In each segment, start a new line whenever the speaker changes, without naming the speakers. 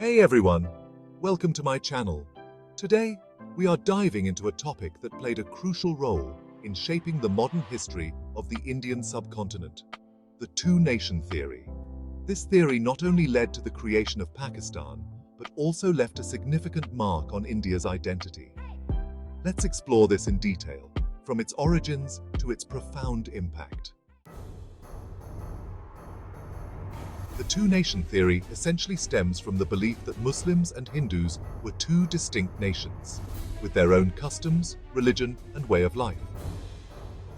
Hey everyone, welcome to my channel. Today, we are diving into a topic that played a crucial role in shaping the modern history of the Indian subcontinent, the two-nation theory. This theory not only led to the creation of Pakistan, but also left a significant mark on India's identity. Let's explore this in detail, from its origins to its profound impact. The two-nation theory essentially stems from the belief that Muslims and Hindus were two distinct nations, with their own customs, religion, and way of life.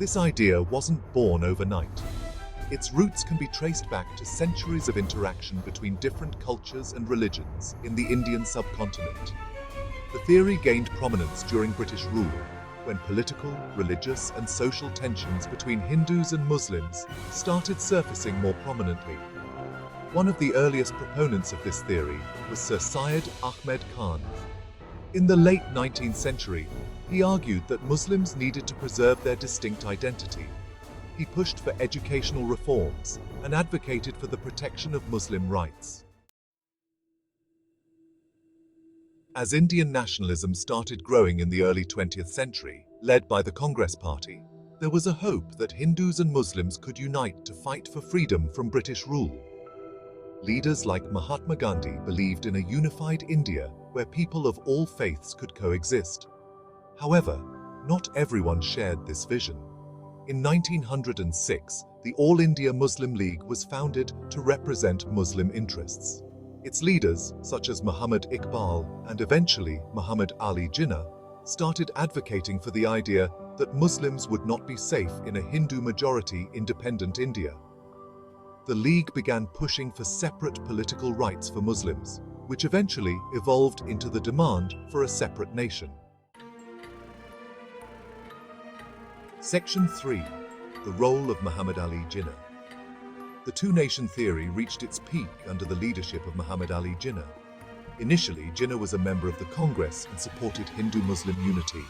This idea wasn't born overnight. Its roots can be traced back to centuries of interaction between different cultures and religions in the Indian subcontinent. The theory gained prominence during British rule, when political, religious, and social tensions between Hindus and Muslims started surfacing more prominently. One of the earliest proponents of this theory was Sir Syed Ahmed Khan. In the late 19th century, he argued that Muslims needed to preserve their distinct identity. He pushed for educational reforms and advocated for the protection of Muslim rights. As Indian nationalism started growing in the early 20th century, led by the Congress Party, there was a hope that Hindus and Muslims could unite to fight for freedom from British rule. Leaders like Mahatma Gandhi believed in a unified India where people of all faiths could coexist. However, not everyone shared this vision. In 1906, the All India Muslim League was founded to represent Muslim interests. Its leaders, such as Muhammad Iqbal and eventually Muhammad Ali Jinnah, started advocating for the idea that Muslims would not be safe in a Hindu-majority independent India. The League began pushing for separate political rights for Muslims, which eventually evolved into the demand for a separate nation. Section 3. The role of Muhammad Ali Jinnah. The two-nation theory reached its peak under the leadership of Muhammad Ali Jinnah. Initially, Jinnah was a member of the Congress and supported Hindu-Muslim unity.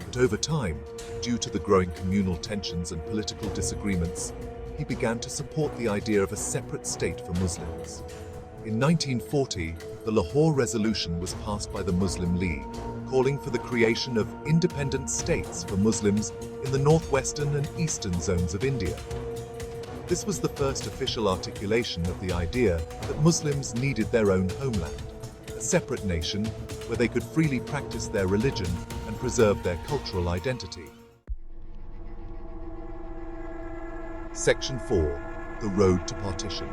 But over time, due to the growing communal tensions and political disagreements, he began to support the idea of a separate state for Muslims. In 1940, the Lahore Resolution was passed by the Muslim League, calling for the creation of independent states for Muslims in the northwestern and eastern zones of India. This was the first official articulation of the idea that Muslims needed their own homeland, a separate nation where they could freely practice their religion and preserve their cultural identity. Section 4. The Road to Partition.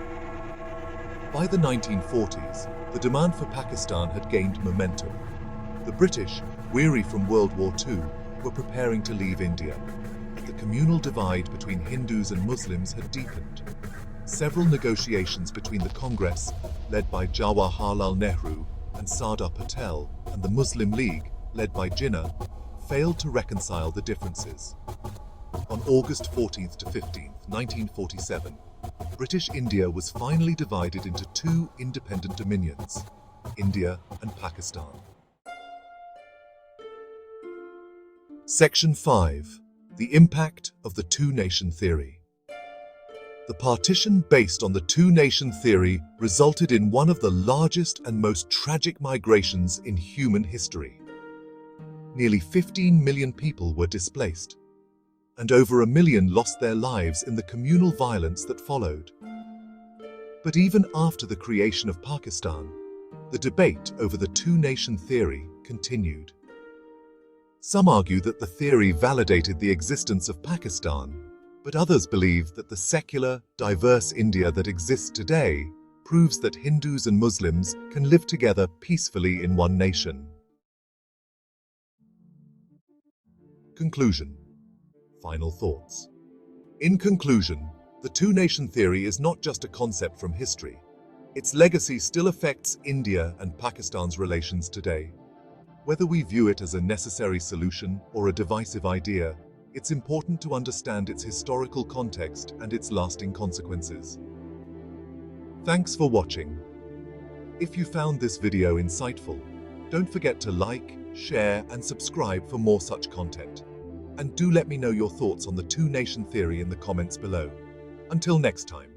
By the 1940s, the demand for Pakistan had gained momentum. The British, weary from World War II, were preparing to leave India. The communal divide between Hindus and Muslims had deepened. Several negotiations between the Congress, led by Jawaharlal Nehru, and Sardar Patel, and the Muslim League, led by Jinnah, failed to reconcile the differences. On August 14th to 15th, 1947, British India was finally divided into two independent dominions, India and Pakistan. Section 5. The impact of the two-nation theory. The partition based on the two-nation theory resulted in one of the largest and most tragic migrations in human history. Nearly 15 million people were displaced, and over 1 million lost their lives in the communal violence that followed. But even after the creation of Pakistan, the debate over the two-nation theory continued. Some argue that the theory validated the existence of Pakistan, but others believe that the secular, diverse India that exists today proves that Hindus and Muslims can live together peacefully in one nation. Conclusion. Final thoughts. In conclusion, the two-nation theory is not just a concept from history. Its legacy still affects India and Pakistan's relations today. Whether we view it as a necessary solution or a divisive idea, it's important to understand its historical context and its lasting consequences. Thanks for watching. If you found this video insightful, don't forget to like, share, and subscribe for more such content. And do let me know your thoughts on the two-nation theory in the comments below. Until next time.